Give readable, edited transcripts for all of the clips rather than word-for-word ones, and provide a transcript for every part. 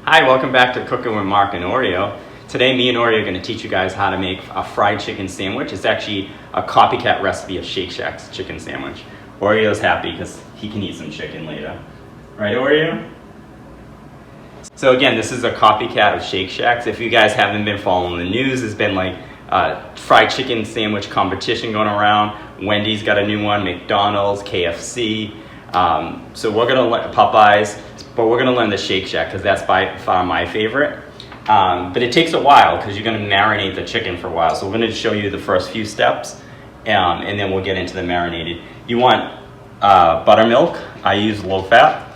Hi, welcome back to Cooking with Mark and Oreo. Today, me and Oreo are going to teach you guys how to make a fried chicken sandwich. It's actually a copycat recipe of Shake Shack's chicken sandwich. Oreo's happy because he can eat some chicken later. Right, Oreo? So again, this is a copycat of Shake Shack's. If you guys haven't been following the news, there's been like a fried chicken sandwich competition going around. Wendy's got a new one, McDonald's, KFC. So we're going to let Popeyes. But we're going to learn the Shake Shack because that's by far my favorite. But it takes a while because you're going to marinate the chicken for a while. So we're going to show you the first few steps and then we'll get into the marinated. You want buttermilk. I use low fat.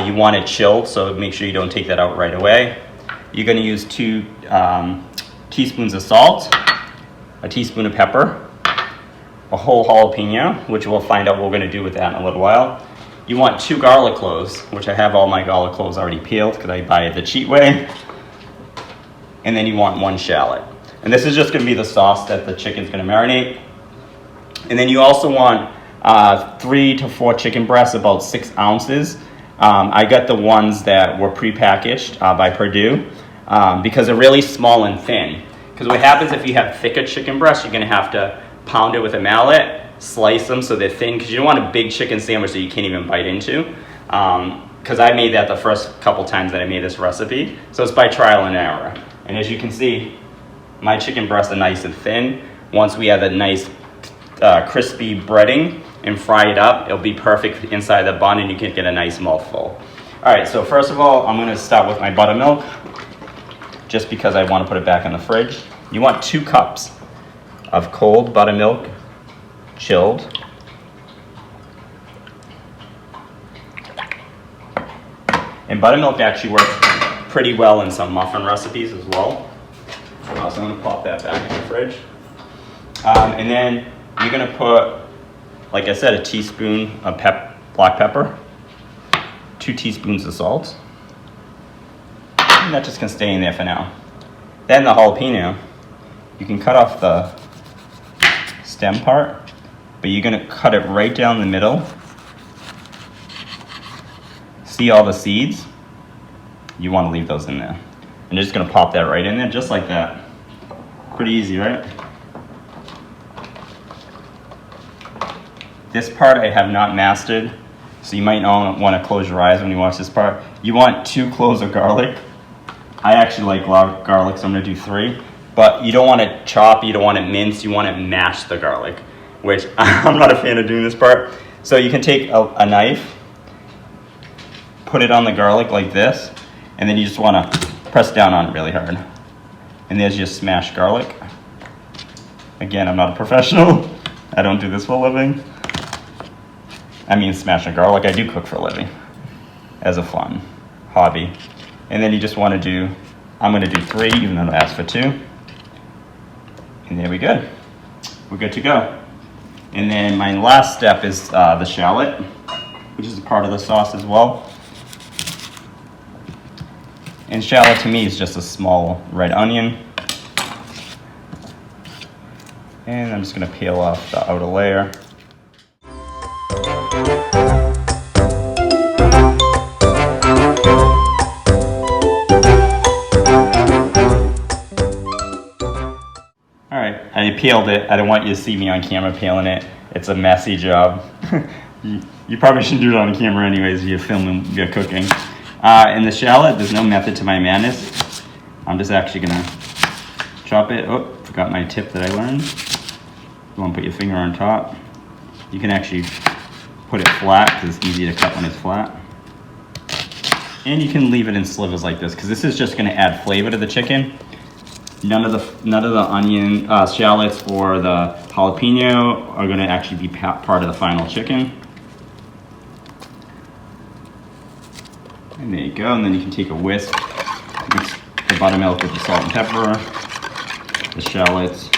You want it chilled, so make sure you don't take that out right away. You're going to use 2 teaspoons of salt, a teaspoon of pepper, a whole jalapeno, which we'll find out what we're going to do with that in a little while. You want 2 garlic cloves, which I have all my garlic cloves already peeled because I buy it the cheap way. And then you want 1 shallot. And this is just going to be the sauce that the chicken's going to marinate. And then you also want 3 to 4 chicken breasts, about 6 ounces. I got the ones that were prepackaged by Purdue because they're really small and thin. Because what happens if you have thicker chicken breasts, you're going to have to pound it with a mallet, slice them so they're thin, because you don't want a big chicken sandwich that you can't even bite into. Because I made that the first couple times that I made this recipe. So it's by trial and error. And as you can see, my chicken breasts are nice and thin. Once we have a nice crispy breading and fry it up, it'll be perfect inside the bun and you can get a nice mouthful. All right, so first of all, I'm gonna start with my buttermilk, just because I wanna put it back in the fridge. You want 2 cups of cold buttermilk, chilled. And buttermilk actually works pretty well in some muffin recipes as well. So I'm going to pop that back in the fridge. And then you're going to put, like I said, a teaspoon of black pepper, 2 teaspoons of salt. And that's just going to stay in there for now. Then the jalapeno, you can cut off the stem part, but you're going to cut it right down the middle. See all the seeds? You want to leave those in there. And you're just going to pop that right in there, just like that. Pretty easy, right? This part I have not mastered, so you might not want to close your eyes when you watch this part. You want 2 cloves of garlic. I actually like garlic, so I'm going to do 3. But you don't want to chop, you don't want to mince, you want to mash the garlic, which I'm not a fan of doing this part. So you can take a knife, put it on the garlic like this, and then you just want to press down on it really hard. And there's your smashed garlic. Again, I'm not a professional. I don't do this for a living. I mean, smashing garlic, I do cook for a living as a fun hobby. And then you just want to do, I'm going to do 3, even though I asked for 2. And there we go. We're good to go. And then my last step is the shallot, which is a part of the sauce as well. And shallot to me is just a small red onion. And I'm just going to peel off the outer layer. All right, I peeled it. I don't want you to see me on camera peeling it. It's a messy job. You probably shouldn't do it on camera anyways if you're filming, you're cooking. In the shallot, there's no method to my madness. I'm just actually gonna chop it. Oh, forgot my tip that I learned. You wanna put your finger on top. You can actually put it flat because it's easy to cut when it's flat. And you can leave it in slivers like this because this is just gonna add flavor to the chicken. None of the onion, shallots or the jalapeno are gonna actually be part of the final chicken. And there you go, and then you can take a whisk, mix the buttermilk with the salt and pepper, the shallots.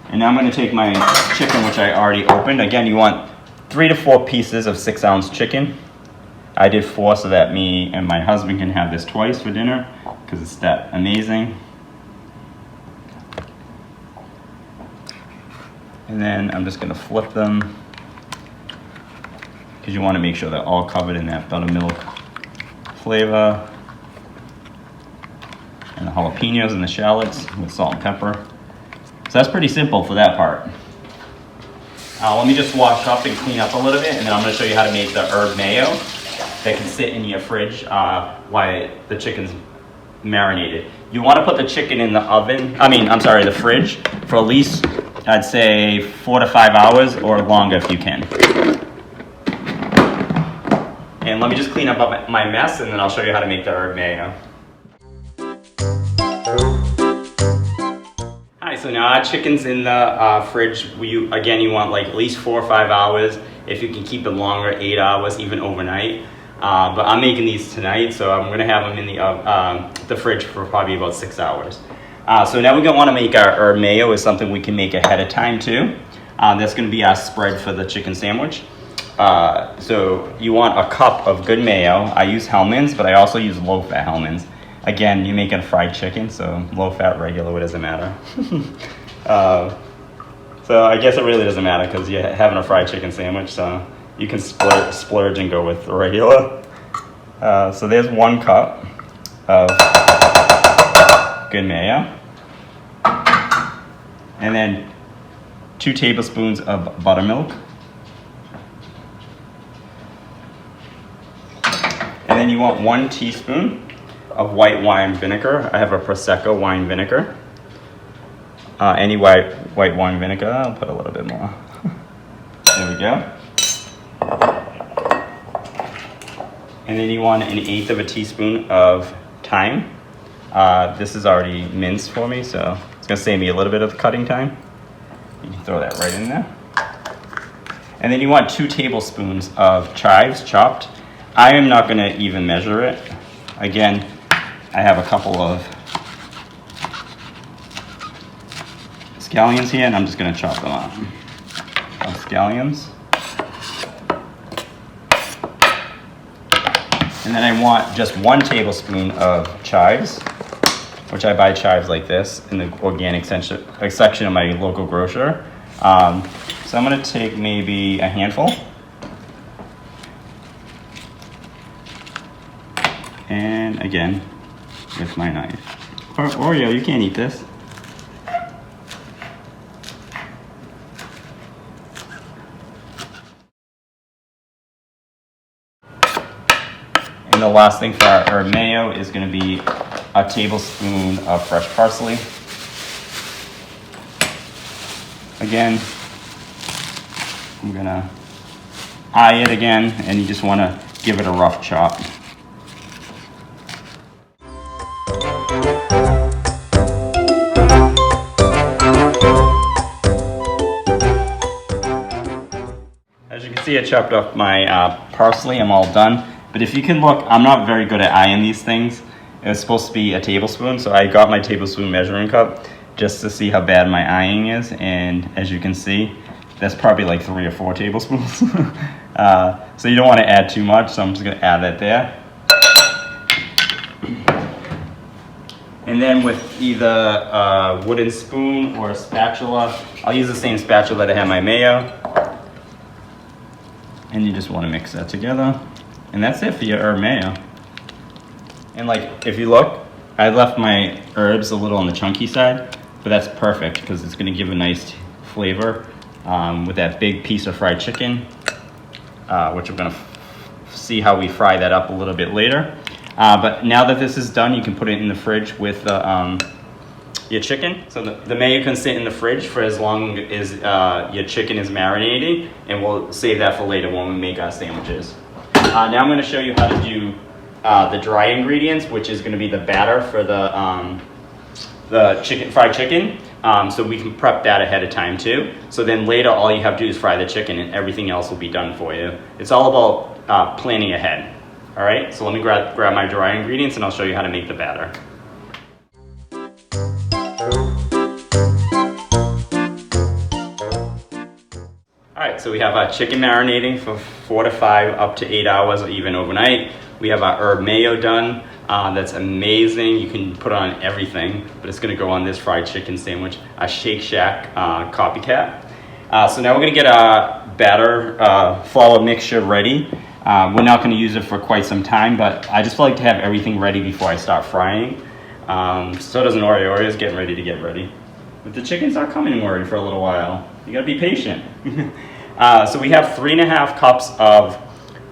And now I'm going to take my chicken, which I already opened. Again, you want 3 to 4 pieces of 6-ounce chicken. I did 4 so that me and my husband can have this twice for dinner, because it's that amazing. And then I'm just going to flip them, because you want to make sure they're all covered in that buttermilk flavor. And the jalapenos and the shallots with salt and pepper. So that's pretty simple for that part. Let me just wash up and clean up a little bit, and then I'm going to show you how to make the herb mayo that can sit in your fridge while the chicken's marinated. You want to put the chicken in the the fridge for at least, I'd say, 4 to 5 hours or longer if you can. And let me just clean up my mess, and then I'll show you how to make the herb mayo. Alright, so now our chicken's in the fridge. You want like at least 4 or 5 hours. If you can keep it longer, 8 hours, even overnight. But I'm making these tonight, so I'm going to have them in the fridge for probably about 6 hours. So now we're going to want to make our herb mayo. Is something we can make ahead of time too. That's going to be our spread for the chicken sandwich. So you want a cup of good mayo. I use Hellmann's, but I also use low-fat Hellmann's. Again, you're making fried chicken, so low-fat, regular, it doesn't matter. So I guess it really doesn't matter because you're having a fried chicken sandwich, so you can splurge and go with the regular. So there's 1 cup of good mayo. And then 2 tablespoons of buttermilk. And then you want 1 teaspoon of white wine vinegar. I have a Prosecco wine vinegar. Any white wine vinegar, I'll put a little bit more. There we go. And then you want 1/8 of a teaspoon of thyme. This is already minced for me, so it's gonna save me a little bit of cutting time. You can throw that right in there. And then you want 2 tablespoons of chives chopped. I am not gonna even measure it. Again, I have a couple of scallions here, and I'm just going to chop them up. Scallions. And then I want just 1 tablespoon of chives, which I buy chives like this in the organic section of my local grocer. So I'm going to take maybe a handful. And again, with my knife. Oreo, you can't eat this. And the last thing for our mayo is going to be a tablespoon of fresh parsley. Again, I'm going to eye it again, and you just want to give it a rough chop. As you can see, I chopped off my parsley. I'm all done. But if you can look, I'm not very good at eyeing these things. It was supposed to be a tablespoon, so I got my tablespoon measuring cup just to see how bad my eyeing is. And as you can see, that's probably like 3 or 4 tablespoons. So you don't want to add too much, so I'm just going to add that there. And then with either a wooden spoon or a spatula, I'll use the same spatula that I have my mayo. And you just want to mix that together. And that's it for your herb mayo. And like, if you look, I left my herbs a little on the chunky side, but that's perfect because it's going to give a nice flavor with that big piece of fried chicken, which we're going to see how we fry that up a little bit later. But now that this is done, you can put it in the fridge with your chicken. So the mayo can sit in the fridge for as long as your chicken is marinating, and we'll save that for later when we make our sandwiches. Now I'm going to show you how to do the dry ingredients, which is going to be the batter for the fried chicken. So we can prep that ahead of time too. So then later all you have to do is fry the chicken, and everything else will be done for you. It's all about planning ahead. All right, so let me grab my dry ingredients, and I'll show you how to make the batter. All right, so we have our chicken marinating for 4 to 5, up to 8 hours, or even overnight. We have our herb mayo done. That's amazing. You can put it on everything, but it's gonna go on this fried chicken sandwich, a Shake Shack Copycat. So now we're gonna get our batter flour mixture ready. We're not going to use it for quite some time, but I just like to have everything ready before I start frying. So does an Oreo. Oreo's getting ready to get ready. But the chickens are coming already for a little while. You gotta be patient. So we have 3.5 cups of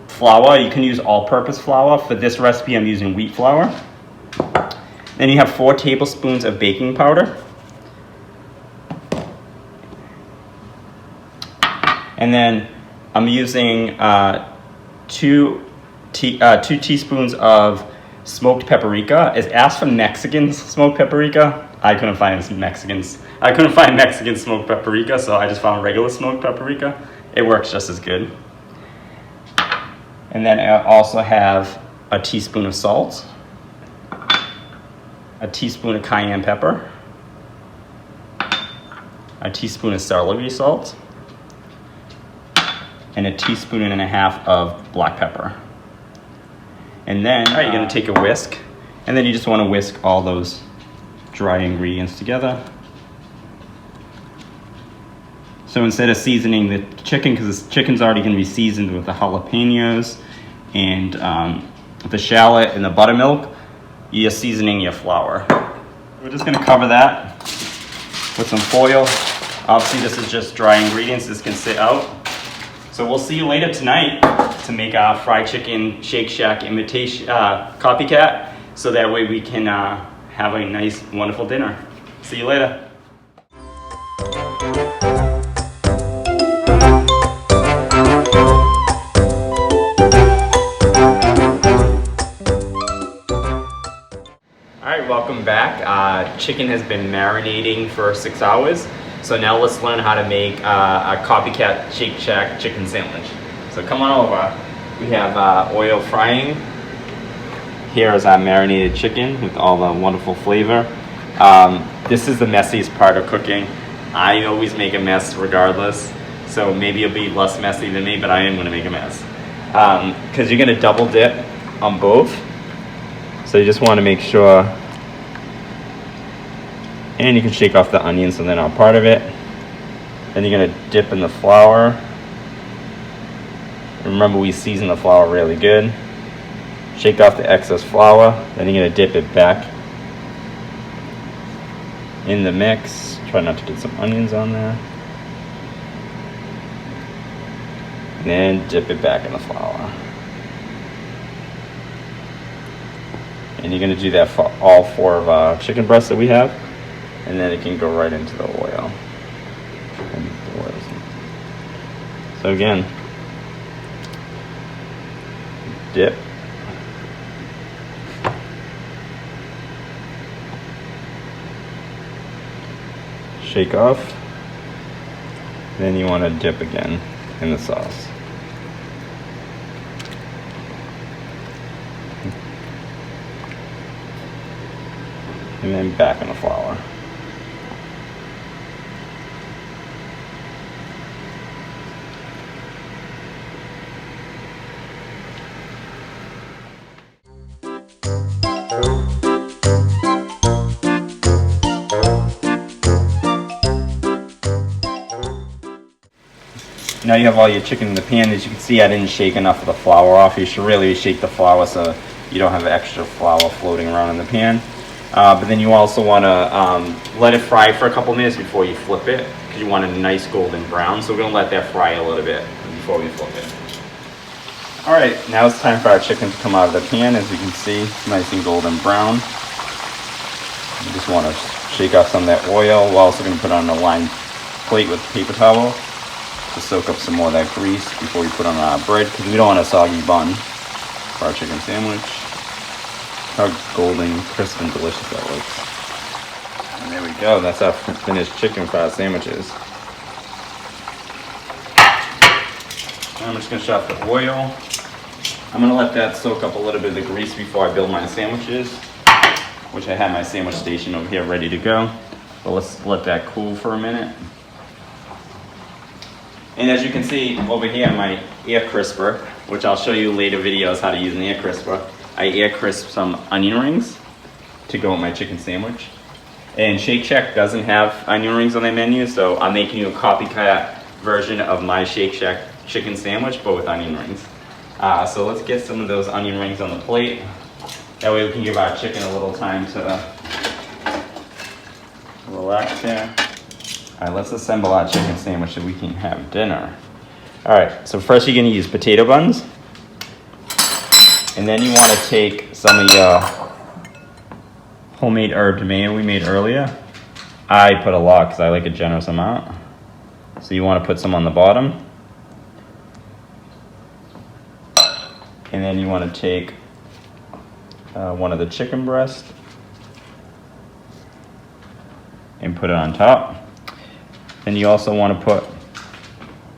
flour. You can use all-purpose flour. For this recipe, I'm using wheat flour. Then you have 4 tablespoons of baking powder. And then I'm using 2 teaspoons of smoked paprika. It asks for Mexican smoked paprika. I couldn't find Mexican smoked paprika, so I just found regular smoked paprika. It works just as good. And then I also have a teaspoon of salt, a teaspoon of cayenne pepper, a teaspoon of celery salt, and a teaspoon and a half of black pepper. And then you're gonna take a whisk, and then you just wanna whisk all those dry ingredients together. So instead of seasoning the chicken, because the chicken's already gonna be seasoned with the jalapenos and the shallot and the buttermilk, you're seasoning your flour. We're just gonna cover that with some foil. Obviously this is just dry ingredients, this can sit out. So we'll see you later tonight to make our fried chicken Shake Shack imitation copycat, so that way we can have a nice, wonderful dinner. See you later. All right, welcome back. Chicken has been marinating for 6 hours. So now let's learn how to make a copycat Shake Shack chicken sandwich. So come on over. We have oil frying. Here is our marinated chicken with all the wonderful flavor. This is the messiest part of cooking. I always make a mess regardless. So maybe it'll be less messy than me, but I am gonna make a mess. Because you're gonna double dip on both. So you just wanna make sure. And you can shake off the onions so they're not part of it. Then you're gonna dip in the flour. Remember, we season the flour really good. Shake off the excess flour. Then you're gonna dip it back in the mix. Try not to get some onions on there. And then dip it back in the flour. And you're gonna do that for all 4 of our chicken breasts that we have. And then it can go right into the oil. So again, dip. Shake off. Then you want to dip again in the sauce. And then back in the flour. Now you have all your chicken in the pan. As you can see, I didn't shake enough of the flour off. You should really shake the flour so you don't have extra flour floating around in the pan. But then you also want to let it fry for a couple minutes before you flip it, because you want a nice golden brown. So we're going to let that fry a little bit before we flip it. All right, now it's time for our chicken to come out of the pan. As you can see, nice and golden brown. You just want to shake off some of that oil. We're also going to put it on a lined plate with a paper towel to soak up some more of that grease before we put on our bread, because we don't want a soggy bun for our chicken sandwich. How golden, crisp, and delicious that looks. And there we go. That's our finished chicken for our sandwiches. Now I'm just going to shut off the oil. I'm going to let that soak up a little bit of the grease before I build my sandwiches, which I have my sandwich station over here ready to go. But let's let that cool for a minute. And as you can see over here, my air crisper, which I'll show you later videos how to use an air crisper. I air crisp some onion rings to go with my chicken sandwich. And Shake Shack doesn't have onion rings on their menu, so I'm making you a copycat version of my Shake Shack chicken sandwich, but with onion rings. So let's get some of those onion rings on the plate. That way we can give our chicken a little time to relax here. All right, let's assemble our chicken sandwich so we can have dinner. All right, so first you're gonna use potato buns. And then you wanna take some of your homemade herb mayo we made earlier. I put a lot because I like a generous amount. So you wanna put some on the bottom. And then you wanna take one of the chicken breasts and put it on top. Then you also want to put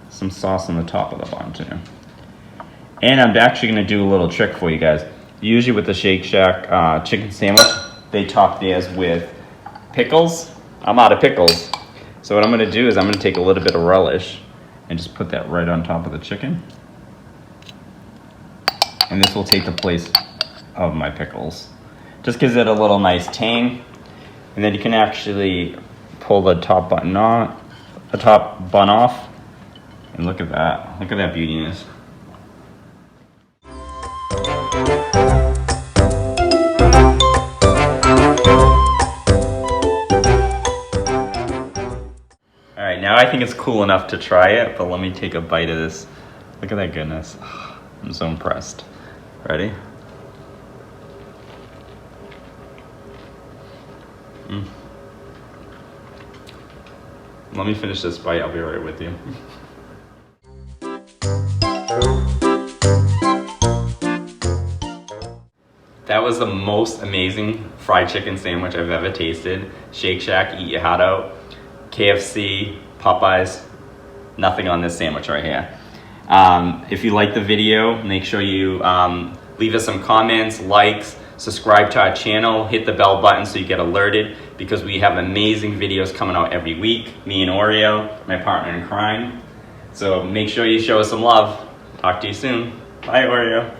some sauce on the top of the bun too. And I'm actually going to do a little trick for you guys. Usually with the Shake Shack chicken sandwich, they top theirs with pickles. I'm out of pickles. So what I'm going to do is I'm going to take a little bit of relish and just put that right on top of the chicken. And this will take the place of my pickles. Just gives it a little nice tang. And then you can actually pull the top bun off. And look at that. Look at that beautiness. All right, now I think it's cool enough to try it, but let me take a bite of this. Look at that goodness. I'm so impressed. Ready? Let me finish this bite, I'll be right with you. That was the most amazing fried chicken sandwich I've ever tasted. Shake Shack, eat your heart out. KFC, Popeyes, nothing on this sandwich right here. If you like the video, make sure you leave us some comments, likes, subscribe to our channel, hit the bell button so you get alerted because we have amazing videos coming out every week. Me and Oreo, my partner in crime. So make sure you show us some love. Talk to you soon. Bye, Oreo.